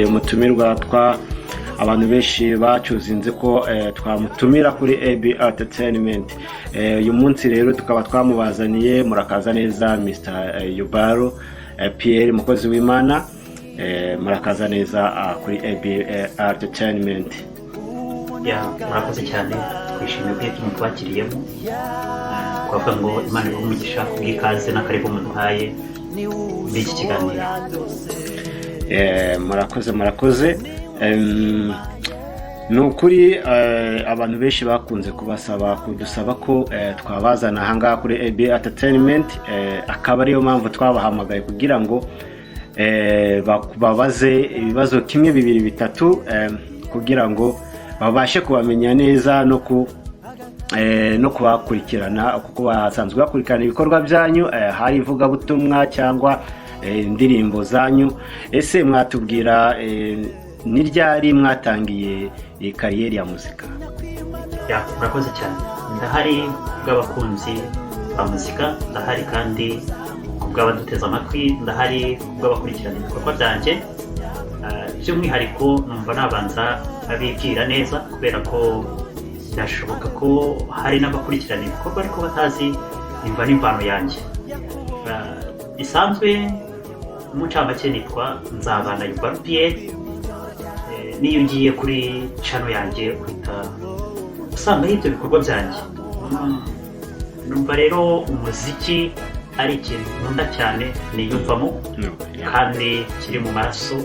umutumirwa abantu benshi bacuzinze ko twamutumira kuri AB Entertainment. Uyu munsi rero tukaba twamubazaniye murakaza neza Mr. Yubaro Pierre mukozi w'Imana. Murakaza neza kuri AB Entertainment. Murakoze cyane, twishimiye ko tumutwakiriyemo, twavuga ngo Imana imugisha kubw'ikaze n'akaribu muduhaye muri iki kiganiro. Murakoze. Nukuri abantu benshi bakunze kudusaba ko twabazana ahangaha kuri AB Entertainment, akaba ariyo mpamvu twabahamagaye kugira ngo babaze ibibazo kimwe bibiri bitatu kugira ngo babashe kubamenya neza no kubakurikirana, kuko basanzwe bakurikirana ibikorwa byanyu, hari ivugabutumwa cyangwa indirimbo zanyu. Ese mwatubwira ni ryari mwatangiye kariyeri ya muzika? Murakoze cyane. Ndahari kubw'abakunzi ba muzika, ndahari kandi kubw'abaduteze amatwi, ndahari kubw'abakurikirana ibikorwa byanjye. By'umwihariko numva nabanza abibwira neza, kubera ko birashoboka ko hari n'abakurikirana ibikorwa ariko batazi imva n'imvano yanjye. Isanzwe umucamake nitwa Nzabana Yubaro Pierre. Niyo ugiye kuri channel yanjye uhita usanga ibyo bikorwa byanjye. Numva rero umuziki ari ikintu nkunda cyane, niyumvamo kandi kiri mu maraso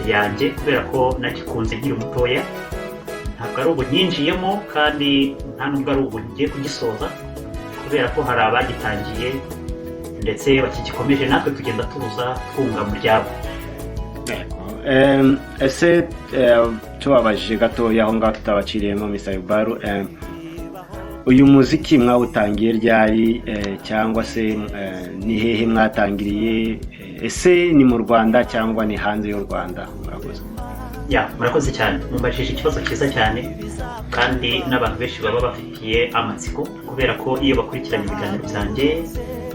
yanjye, kubera ko nagikunze nkiri mutoya. Ntabwo ari ubu nyinjiyemo kandi nta nubwo ari ubu ngiye kugisoza, kubera ko hari abagitangiye ndetse bakigikomeje, natwe tugenda tuza twunga mu ryabo. Ese tubabajije gatoya aho ngaho tutabaciriyemo Mr. Yubaro, uyu muziki mwawutangiye ryari, cyangwa se ni hehe mwatangiriye? Ese ni mu Rwanda cyangwa ni hanze y'u Rwanda? Murakoze cyane, mumbajije ikibazo cyiza cyane kandi n'abantu benshi baba bafitiye amatsiko, kubera ko iyo bakurikiranye ibiganiro byanjye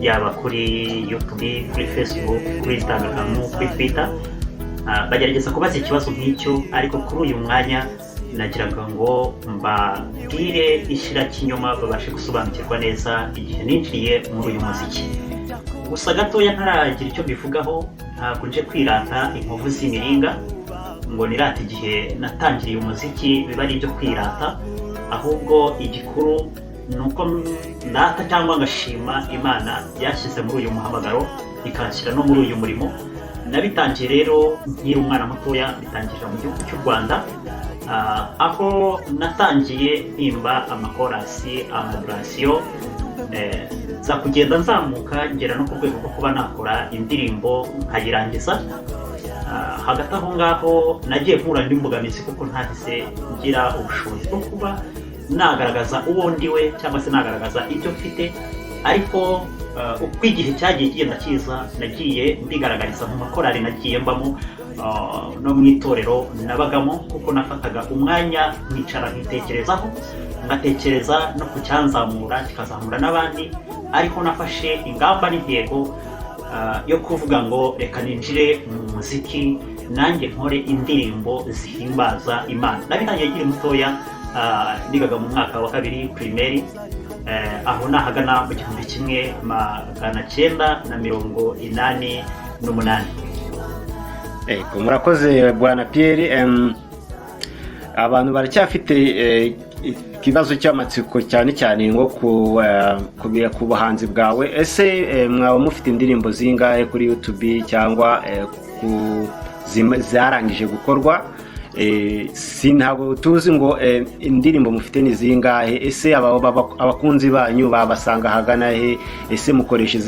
yaba kuri YouTube, kuri Facebook, kuri Instagram, kuri Twitter, bagerageza kubaza ikibazo nk'icyo. Ariko kuri uyu mwanya nagiraga ngo mbabwire ishirakinyoma babashe gusobanukirwa neza igihe ninjiriye muri uyu muziki. Gusa gatoya ntaragira icyo bivugaho, ntabwo nje kwirata inkovu z'imiringa ngo nirate igihe natangiriye umuziki, biba ari ibyo kwirata, ahubwo igikuru ni uko ndata cyangwa ngashima Imana yashyize muri uyu muhamagaro ikanshyira no muri uyu murimo. Nabitangiye rero nkiri umwana mutoya, bitangirira mu gihugu cy'u Rwanda, aho natangiye mpimba amakorasi, amodulasiyo, za kugenda nzamuka ngera no ku rwego rwo kuba nakora indirimbo nkayirangiza. Hagati aho ngaho nagiye mpura n'imbogamizi, kuko ntahise ngira ubushobozi bwo kuba nagaragaza uwo ndiwe cyangwa se nagaragaza ibyo mfite. Ariko uko igihe cyagiye kigenda kiza, nagiye mbigaragariza mu makorari nagiye mbamo, no mu itorero nabagamo, kuko nafataga umwanya nkicara nkitekerezaho, ngatekereza no ku cyanzamura kikazamura n'abandi. Ariko nafashe ingamba n'intego yo kuvuga ngo reka ninjire mu muziki, nanjye nkore indirimbo zihimbaza Imana. Nabitangiye nkiri mutoya, nigaga mu mwaka wa 2 primaire, aho nahagana mu 1988. Murakoze Bwana Pierre. Abantu baracyafite ikibazo cy'amatsiko cyane ngo kubiya ku buhanzi bwawe. Ese mwaba mufite indirimbo zingahe kuri YouTube cyangwa zarangije gukorwa? Ntabwo tuzi ngo indirimbo mufite ni zingahe. Ese abakunzi banyu babasanga hagana he? Ese mukoresha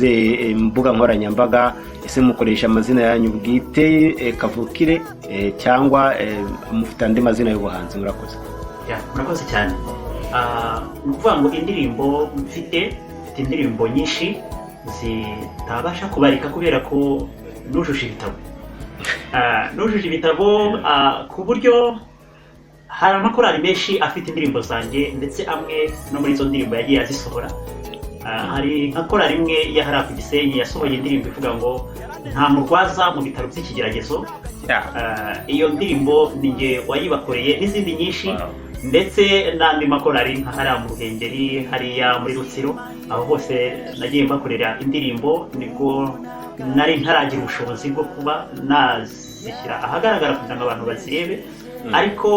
imbuga nkoranyambaga? Ese mukoresha amazina yanyu bwite kavukire, cyangwa mufite andi mazina y'ubuhanzi? Murakoze cyane. Ni ukuvuga ngo indirimbo mfite indirimbo nyinshi zitabasha kubarika, kubera ko nujuje ibitabo ku buryo hari amakorali menshi afite indirimbo zanjye, ndetse amwe no muri izo ndirimbo yagiye azisohora. Hari nka korali imwe yahari ku Gisenyi yasohoye indirimbo ivuga ngo nta murwaza mu bitaro by'ikigeragezo, iyo ndirimbo ni njye wayibakoreye n'izindi nyinshi ndetse n'andi makorari nka hariya mu Ruhengeri, hariya muri Rutsiro, aho hose nagiye mbakorera indirimbo. Nibwo nari ntaragira ubushobozi bwo kuba nazishyira ahagaragara kugira ngo abantu bazirebe, ariko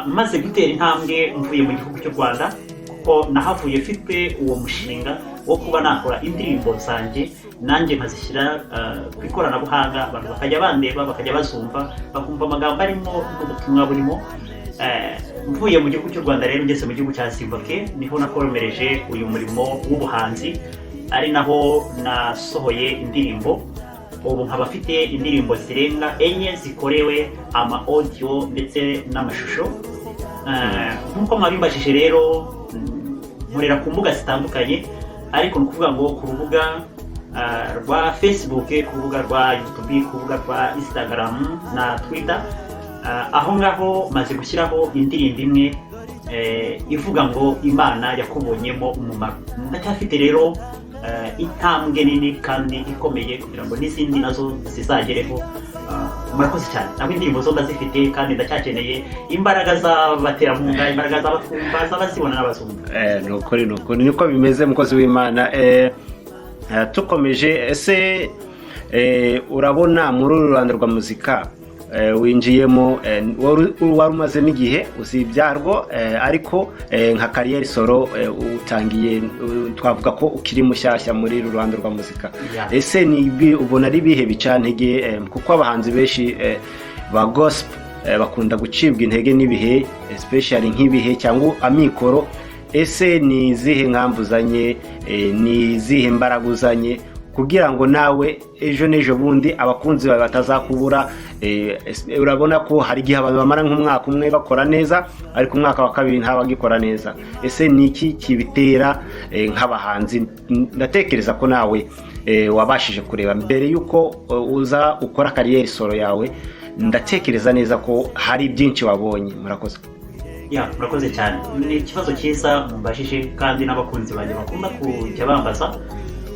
maze gutera intambwe mvuye mu gihugu cy'u Rwanda, kuko nahavuye mfite uwo mushinga wo kuba nakora indirimbo zanjye nanjye nkazishyira ku ikoranabuhanga, abantu bakajya bandeba, bakajya bazumva, bakumva amagambo arimo n'ubutumwa burimo. Mvuye mu gihugu cy'u Rwanda rero ngeze mu gihugu cya Zimbabwe, niho nakomereje uyu murimo w'ubuhanzi, ari naho nasohoye indirimbo. Ubu nkaba afite indirimbo zirenga 4 zikorewe ama audio ndetse n'amashusho. Nk'uko mwabimbajije rero, nkorera ku mbuga zitandukanye, ariko ni ukuvuga ngo ku rubuga rwa Facebook, ku rubuga rwa YouTube, ku rubuga rwa Instagram na Twitter, aho ngaho maze gushyiraho indirimbo imwe ivuga ngo Imana yakubonyemo umumaro. Ndacyafite rero intambwe nini kandi ikomeye kugira ngo n'izindi nazo zizagereho. Murakoze cyane. Nabo indirimbo zo ndazifite kandi ndacyakeneye imbaraga z'abaterankunga, imbaraga z'abatwumva, z'abazibona n'abazumva. Nuko niko bimeze, mukozi w'Imana. Tukomeje, ese urabona muri uru Rwanda rwa muzika winjiyemo, wari umazemo igihe uzibyarwo, ariko nka kariyeri solo utangiye, twavuga ko ukiri mushyashya muri uru Rwanda rwa muzika. Ese ubona ari ibihe bicantege, kuko abahanzi benshi ba gospel bakunda gucibwa intege n'ibihe, especially nk'ibihe cyangwa amikoro. Ese ni izihe mpamvu uzanye, ni izihe mbaraga uzanye kugira ngo nawe ejo n'ejo bundi abakunzi bawe batazakubura? Urabona ko hari igihe abantu bamara nk'umwaka umwe bakora neza, ariko umwaka wa kabiri ntabagikora neza. Ese ni iki kibitera nk'abahanzi? Ndatekereza ko nawe wabashije kureba mbere y'uko uza ukora kariyeri solo yawe, ndatekereza neza ko hari byinshi wabonye. Murakoze. Murakoze cyane. Ni ikibazo cyiza mumbajije, kandi n'abakunzi banjye bakunda kujya bambaza.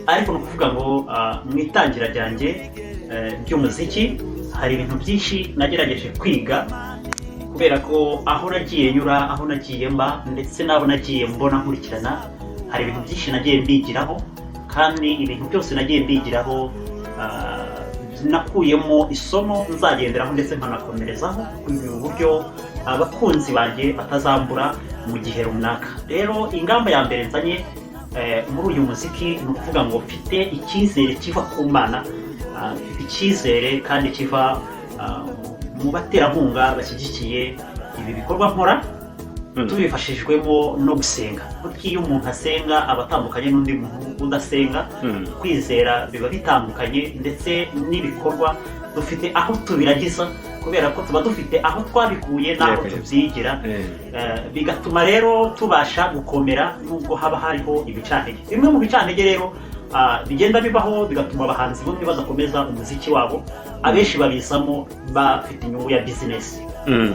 Ariko ni ukuvuga ngo mu itangira ryanjye ry'umuziki hari ibintu byinshi nagerageje kwiga, kubera ko aho nagiye nyura, aho nagiye mba, ndetse n'abo nagiye mbona nkurikirana, hari ibintu byinshi nagiye mbigiraho, kandi ibintu byose nagiye mbigiraho nakuyemo isomo nzagenderaho ndetse nkanakomerezaho kugira uburyo abakunzi banjye batazambura mu gihe runaka. Rero ingamba ya mbere nzanye muri uyu muziki ni ukuvuga ngo mfite icyizere kiva ku Mana, icyizere kandi kiva mu baterankunga bashyigikiye ibi bikorwa nkora, tubifashijwemo no gusenga. Kuko iyo umuntu asenga aba atandukanye n'undi muntu udasenga. Kwizera biba bitandukanye, ndetse n'ibikorwa dufite aho tubiragiza, kubera ko tuba dufite aho twabikuye n'aho tubyigira, bigatuma rero tubasha gukomera nubwo haba hariho ibicantege. Bimwe mu bicantege rero bigenda bibaho bigatuma abahanzi bamwe badakomeza umuziki wabo. Abenshi babizamo bafite inyungu ya business,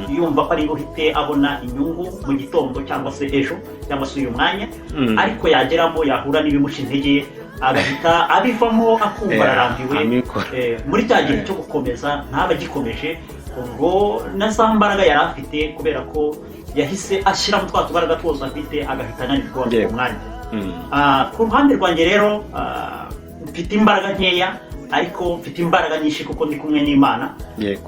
yumva ko ari buhite abona inyungu mu gitondo cyangwa se ejo cyangwa se uyu mwanya, ariko yageramo yahura n'ibimuca intege, agahita abivamo akumva ararambiwe. Muri cya gihe cyo gukomeza ntaba agikomeje, ubwo na za mbaraga yari afite, kubera ko yahise ashyiramo twa tubaraga twose afite, agahita ananirwa mu mwanya. Ku ruhande rwanjye rero mfite imbaraga nkeya, ariko mfite imbaraga nyinshi kuko ndi kumwe n'Imana,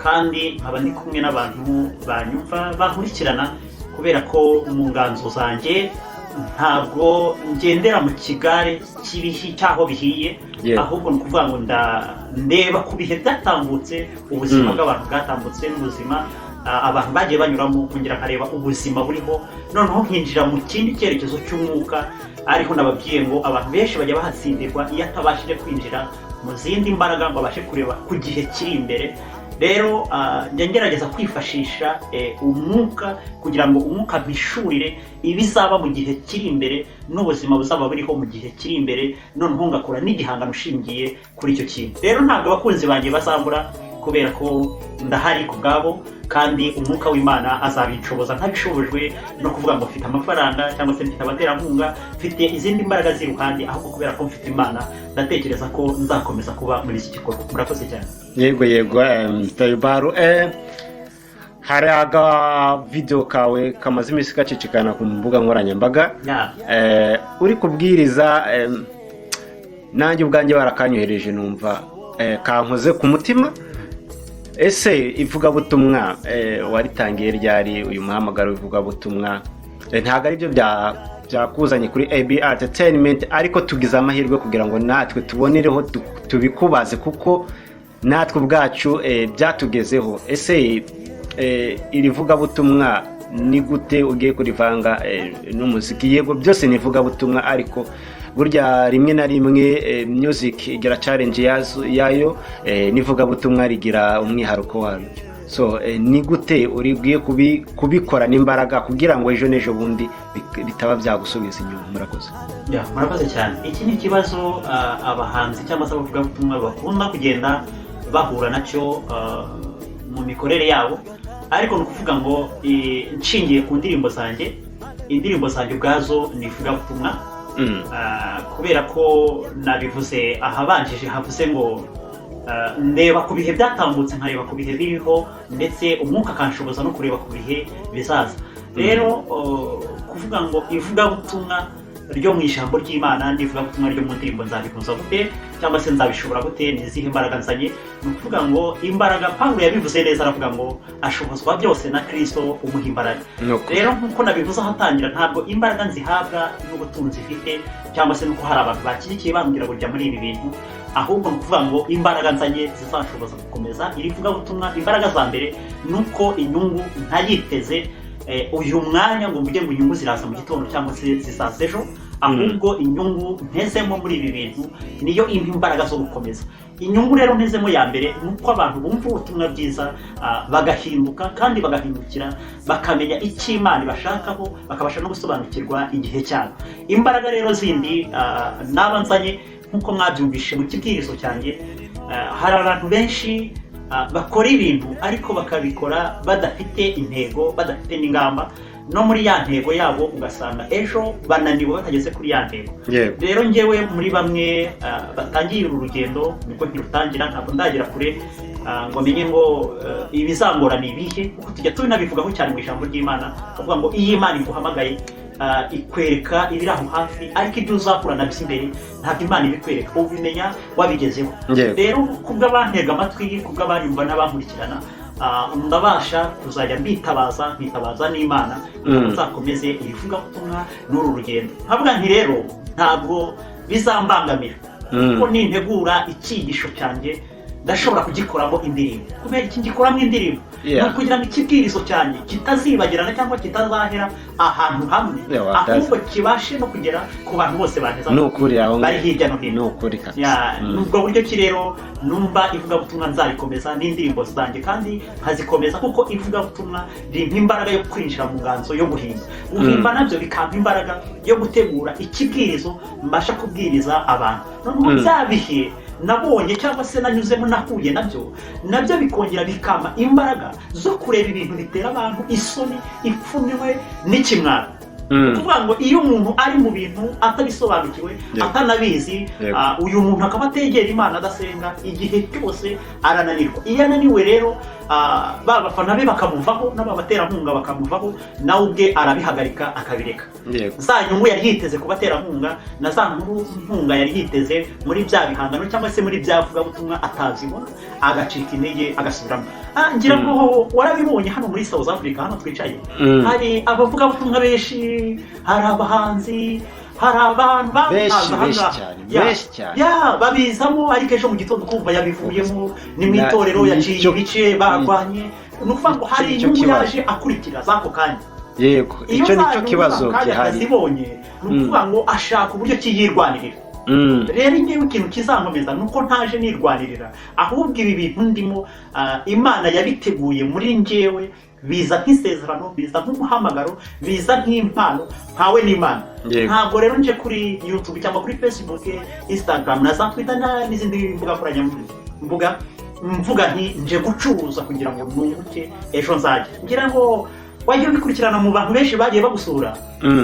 kandi nkaba ndi kumwe n'abantu banyumva bankurikirana, kubera ko mu nganzo zanjye ntabwo ngendera mu kigare cy'aho bihiye, ahubwo ni ukuvuga ngo ndeba ku bihe byatambutse, ubuzima bw'abantu bwatambutse n'ubuzima abantu bagiye banyuramo, kongera nkareba ubuzima buriho, noneho nkinjira mu kindi cyerekezo cy'umwuka. Ariho nababwiye ngo abantu benshi bajya bahatsindirwa iyo atabashije kwinjira mu zindi mbaraga ngo abashe kureba ku gihe kiri imbere. Rero njya ngerageza kwifashisha umwuka kugira ngo umwuka mpishurire ibizaba mu gihe kiri imbere n'ubuzima buzaba buriho mu gihe kiri imbere, noneho ngakora n'igihangano ushingiye kuri icyo kintu. Rero ntabwo abakunzi banjye bazambura, kubera ko ndahari ku bwabo kandi umwuka w'Imana azabinshoboza ntabishobojwe no kuvuga ngo mfite amafaranga cyangwa se mfite abaterankunga, mfite izindi mbaraga z'iruhande, ahubwo kubera ko mfite Imana ndatekereza ko nzakomeza kuba muri iki gikorwa. Murakoze cyane. Yego Tayibaro, hari video kawe kamaze iminsi gacicikana ku mbuga nkoranyambaga uri kubwiriza, nanjye ubwanjye barakanyohereje numva kankoze ku mutima. Ese ivugabutumwa waritangiye ryari? uyu muhamagaro w'ivugabutumwa ntabwo ari byo byakuzanye kuri AB Entertainment, ariko tugize amahirwe kugira ngo natwe tubonereho tubikubaze kuko natwe ubwacu byatugezeho. Ese iri vugabutumwa ni gute ugiye kurivanga n'umuziki? Yego byose ni vugabutumwa, ariko burya rimwe na rimwe music igira challenge yayo, n'ivugabutumwa rigira umwihariko waryo. So ni gute urigiye kubikora n'imbaraga kugira ngo ejo n'ejo bundi bitaba byagusubiza inyuma? Murakoze. Murakoze cyane. Iki ni ikibazo abahanzi cyangwa se abavugabutumwa bakunda kugenda bahura nacyo mu mikorere yabo, ariko ni ukuvuga ngo nshingiye ku indirimbo zanjye ubwazo ni ivugabutumwa. Kubera ko nabivuze ahabanjije, havuze ngo ndeba ku bihe byatambutse nkareba ku bihe biriho, ndetse umwuka akanshoboza no kureba ku bihe bizaza. Rero kuvuga ngo ivugabutumwa ryo mu ijambo ry'Imana n'ivugabutumwa ryo mu ndirimbo nzabikuza gute cyangwa se nzabishobora gute, nizihe imbaraga nzanye? Ni ukuvuga ngo imbaraga, Pawulo yabivuze neza, aravuga ngo ashobozwa byose na Kristo umuha imbaraga. Rero nk'uko nabivuze ahatangira, ntabwo imbaraga nzihabwa n'ubutunzi mfite cyangwa se nuko hari abantu bakigikiye bambwira kujya muri ibi bintu, ahubwo ni ukuvuga ngo imbaraga nzanye zizashoboza gukomeza iri vugabutumwa. Imbaraga za mbere ni uko inyungu ntayiteze uyu mwanya ngo mvuge ngo inyungu ziraza mu gitondo cyangwa se zizaza ejo, ahubwo inyungu ntezemo muri ibi bintu niyo impa imbaraga zo gukomeza. Inyungu rero ntezemo ya mbere ni uko abantu bumva ubutumwa bwiza bagahinduka kandi bagahindukira, bakamenya icyo Imana ibashakaho, bakabasha no gusobanukirwa igihe cyabo. Imbaraga rero zindi naba nzanye nk'uko mwabyumvishe mu kibwirizo cyanjye, hari abantu benshi bakora ibintu ariko bakabikora badafite intego, badafite n'ingamba, no muri ya ntego yabo ugasanga ejo bananiwe batageze kuri ya ntego. Rero njyewe muri bamwe batangiye uru rugendo, niko nkirutangira, ntabwo ndagera kure ngo menye ngo ibizangora ni ibihe, kuko tujya tunabivugaho cyane mu ijambo ry'Imana, bavuga ngo iyo Imana iguhamagaye ikwereka ibiri aho hafi, ariko ibyo uzakura nabyo imbere ntabwo Imana ibikwereka, ubimenya wabigezeho. Rero kubw'abantega amatwi, kubw'abanyumva n'abankurikirana, ndabasha kuzajya mbitabaza n'Imana kugira nzakomeze ibivugabutumwa n'uru rugendo. Nkavuga nti rero ntabwo bizambangamira, kuko nintegura icyigisho cyanjye ndashobora kugikoramo indirimbo. Kubera iki ngikoramo indirimbo? Ni ukugira ngo ikibwirizo cyanjye kitazibagirana cyangwa kitazahera ahantu hamwe, ahubwo kibashe no kugera ku bantu bose baneza bari hirya no hino. Nubwo buryo ki rero numva ivugabutumwa nzabikomeza n'indirimbo zanjye kandi nkazikomeza, kuko ivugabutumwa rimpa imbaraga yo kwinjira mu nganzo yo guhimba. Guhimba nabyo bikampa imbaraga yo gutegura ikibwirizo mbasha kubwiriza abantu. Noneho bya bihe nabonye cyangwa se nanyuzemo nahuye nabyo bikongera bikama imbaraga zo kureba ibintu bitera abantu isoni, ipfunwe n'ikimwaro. Kuvuga ngo iyo umuntu ari mu bintu atabisobanukiwe, atanabizi, uyu muntu akaba ategera Imana adasenga, igihe cyose arananirwa. Iyo ananiwe rero ba bafana be bakamuvaho, n'abaterankunga bakamuvaho, nawe ubwe arabihagarika akabireka. Za nyungu yari yiteze ku baterankunga na za nkunga yari yiteze muri bya bihangano cyangwa se muri bya vugabutumwa atazibona, agacika intege agasubiramo. Ngira ngo warabibonye hano muri South Africa, hano twicaye hari abavugabutumwa benshi, hari abahanzi, hari abantu benshi cyane babizamo, ariko ejo mu gitondo kumva yabivuyemo, ni mu itorero yaciye ibice barwanye. Ni ukuvuga ngo hari inyungu yaje akurikira z'ako kanya. Yego, icyo nicyo kibazo gihari. Ni ukuvuga ngo ashaka uburyo kiyirwanirira. Rero ngewe ikintu kizankomeza nuko ntaje nirwanirira, ahubwo ibi bintu ndimo Imana yabiteguye muri ngewe, biza nk'isezerano, biza nk'umuhamagaro, biza nk'impano ntawe n'Imana. Ntabwo rero nje kuri YouTube cyangwa kuri Facebook, Instagram na za Twitter n'izindi mbuga mvuga nti nje gucuruza kugira ngo nunguke ejo nzajya. Ngira ngo wajya ubikurikirana mu bantu benshi bagiye bagusura,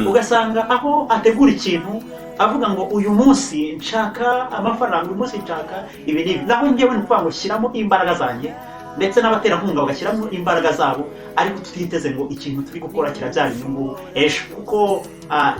ugasanga aho ategura ikintu avuga ngo uyu munsi nshaka amafaranga, uyu munsi nshaka ibi n'ibi, naho njyewe ni ukuvuga ngo shyiramo imbaraga zanjye ndetse n'abaterankunga bagashyiramo imbaraga zabo, ariko tutiteze ngo ikintu turi gukora kirabyara inyungu ejo, kuko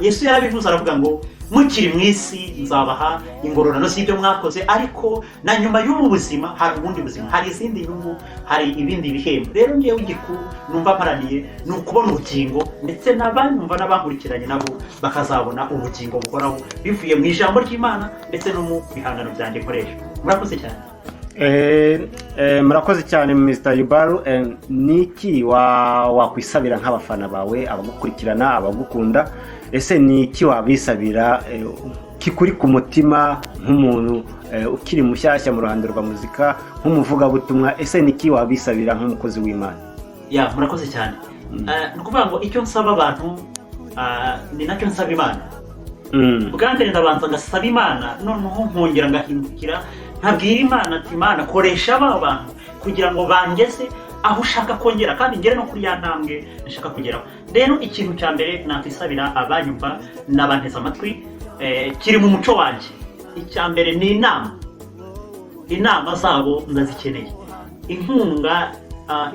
Yesu yarabivuze aravuga ngo mukiri mu isi nzabaha ingororano z'ibyo mwakoze, ariko na nyuma y'ubu buzima hari ubundi buzima, hari izindi nyungu, hari ibindi bihembo. Rero ngewe igikuru numva mparaniye ni ukubona ubugingo, ndetse n'abanyumva n'abankurikiranye nabo bakazabona ubugingo buhoraho bivuye mu ijambo ry'Imana ndetse no mu bihangano byanjye nkoresha. Murakoze cyane. Murakoze cyane Mr. Yubaru. Niki wakwisabira nk'abafana bawe, abagukurikirana, abagukunda? Ese niki wabisabira kikuri ku mutima nk'umuntu ukiri mushyashya mu ruhando rwa muzika, nk'umuvugabutumwa? Ese niki wabisabira nk'umukozi w'Imana? Murakoze cyane. Ni ukuvuga ngo icyo nsaba abantu ni nacyo nsaba Imana. Bwa mbere ndabanza ngasaba Imana, noneho nkongera ngahindukira nkabwira Imana ati Imana koresha aba bantu kugira ngo bangeze aho ushaka kongera, kandi ngere no kuri ya ntambwe nshaka kugeraho. Rero ikintu cya mbere nakwisabira abanyumva n'abanteze amatwi kiri mu muco wanjye, icya mbere ni inama zabo ndazikeneye, inkunga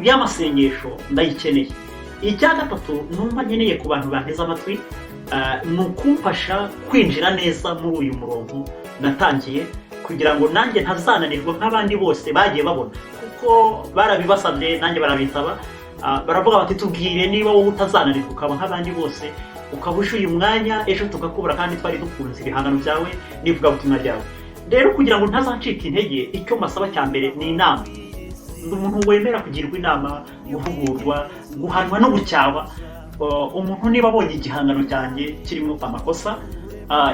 y'amasengesho ndayikeneye. Icya gatatu numva nkeneye ku bantu banteze amatwi ni ukumfasha kwinjira neza muri uyu murongo natangiye, kugira ngo nanjye ntazananirwa nk'abandi bose bagiye babona, kuko barabibasabye nanjye barabisaba, baravuga bati tubwire niba wowe utazananirwa ukaba nk'abandi bose, ukaba uje uyu mwanya ejo tukakubura kandi twari dukunze ibihangano byawe n'ivugabutumwa ryawe. Rero kugira ngo ntazacika intege, icyo mbasaba cya mbere ni inama. Ndi umuntu wemera kugirwa inama, guhugurwa, guhanwa no gucyahwa. Umuntu niba abonye igihangano cyanjye kirimo amakosa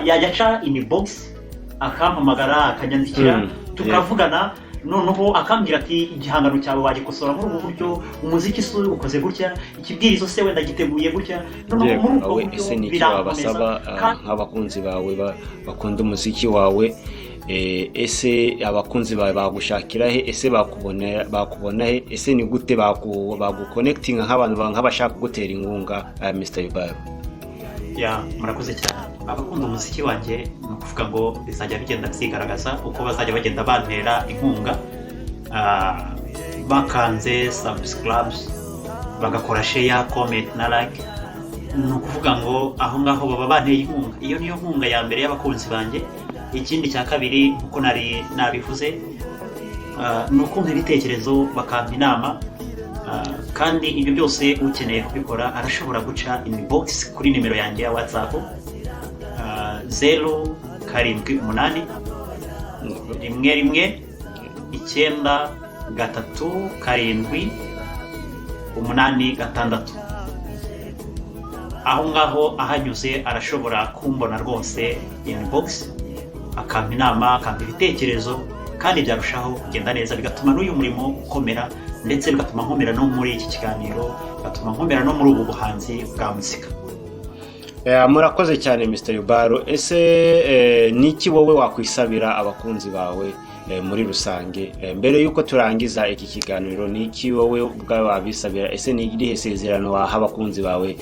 yajya aca inbox akampamagara akanyandikira, tukavugana, noneho akambwira ati igihangano cyawe wagikosora muri ubu buryo, umuziki se ukoze gutya, ikibwirizo se wenda giteguye gutya, noneho muri ubwo buryo ese niki wabasaba nk'abakunzi bawe bakunda umuziki wawe? Ese abakunzi bawe bagushakira he? Ese bakubona he? Ese ni gute baguconnectinga nk'abashaka gutera inkunga Mr. Yubaru? Murakoze cyane. Abakunda umuziki wanjye ni ukuvuga ngo bizajya bigenda byigaragaza uko bazajya bagenda bantera inkunga, bakanze subscribes, bagakora share, comment na like. Ni ukuvuga ngo aho ngaho baba banteye inkunga. Iyo niyo nkunga ya mbere y'abakunzi banjye. Ikindi cya kabiri uko nari nabivuze ni ukumva ibitekerezo, bakampa inama, kandi ibyo byose ukeneye kubikora arashobora guca inbox kuri nimero yanjye ya WhatsApp 078 11 937 aho ngaho ahanyuze arashobora kumbona rwose inbox, akampa inama, akampa ibitekerezo, kandi byarushaho kugenda neza, bigatuma n'uyu murimo ukomera, ndetse bigatuma nkomera no muri iki kiganiro, bigatuma nkomera no muri ubu buhanzi bwa muzika. Murakoze cyane Mr. Yubaru. Ese niki wowe wakwisabira abakunzi bawe muri rusange? Mbere yuko turangiza iki kiganiro, niki wowe ubwawe wabisabira? Ese ni irihe sezerano waha abakunzi bawe,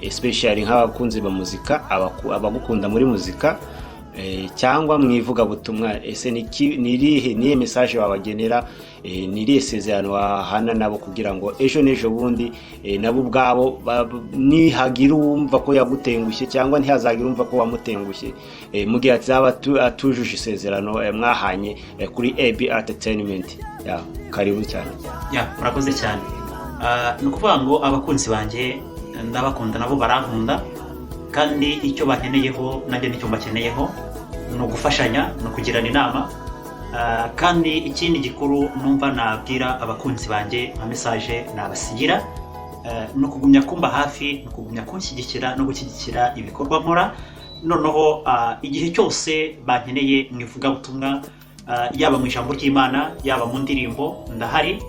especially nk'abakunzi ba muzika, abagukunda muri muzika cyangwa mwivuga butumwa? Ese niye message wabagenera, niriye sezerano wahana nabo kugira ngo ejo n'ejo bundi nabo ubwabo nihagira uwumva ko yagutengushye cyangwa ntihazagira umva ko wamutengushye, mu gihe azaba atujuje isezerano mwahanye kuri AB Entertainment? Karibu cyane. Murakoze cyane. Ni ukuvuga ngo abakunzi banjye ndabakunda, nabo barankunda, kandi icyo bakeneyeho nanjye nicyo mbakeneyeho, ni ugufashanya, ni ukugirana inama, kandi ikindi gikuru numva nabwira abakunzi banjye nka message nabasigira, ni ukugumya kumba hafi, ni ukugumya kunshyigikira no gushyigikira ibikorwa nkora. Noneho igihe cyose bankeneye mu ivugabutumwa, yaba mu ijambo ry'Imana, yaba mu ndirimbo, ndahari.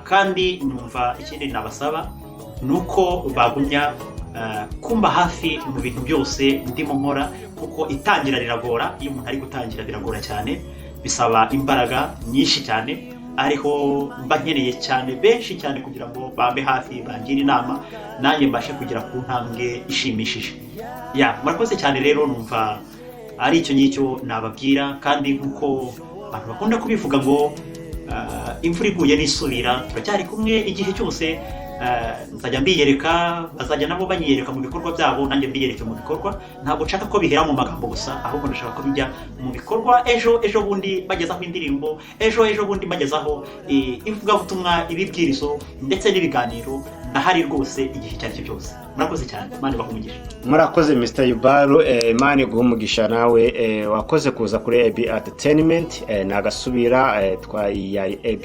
Kandi numva ikindi nabasaba ni uko bagumya kumba hafi mu bintu byose ndimo nkora, kuko itangira riragora. Iyo umuntu ari gutangira biragora cyane, bisaba imbaraga nyinshi cyane, ariho mba nkeneye cyane benshi cyane kugira ngo bambe hafi bangire inama nanjye mbashe kugera ku ntambwe ishimishije. Murakoze cyane rero, numva ari icyo ngicyo nababwira, kandi nk'uko abantu bakunda kubivuga ngo imvura iguye n'isubira, turacyari kumwe igihe cyose. Nzajya mbiyereka, bazajya nabo banyiyereka mu bikorwa byabo, nanjye mbiyereke mu bikorwa. Ntabwo nshaka ko bihera mu magambo gusa, ahubwo ndashaka ko bijya mu bikorwa. Ejo bundi bagezaho indirimbo, ejo bundi bagezaho ivugabutumwa, ibibwirizo ndetse n'ibiganiro. Ndahari rwose igihe icyo ari cyo cyose. Murakoze cyane, Imana ibahe umugisha. Murakoze Mr. Yubaru, Imana iguhe umugisha nawe. Wakoze kuza kuri AB Entertainment, nagasubira twa AB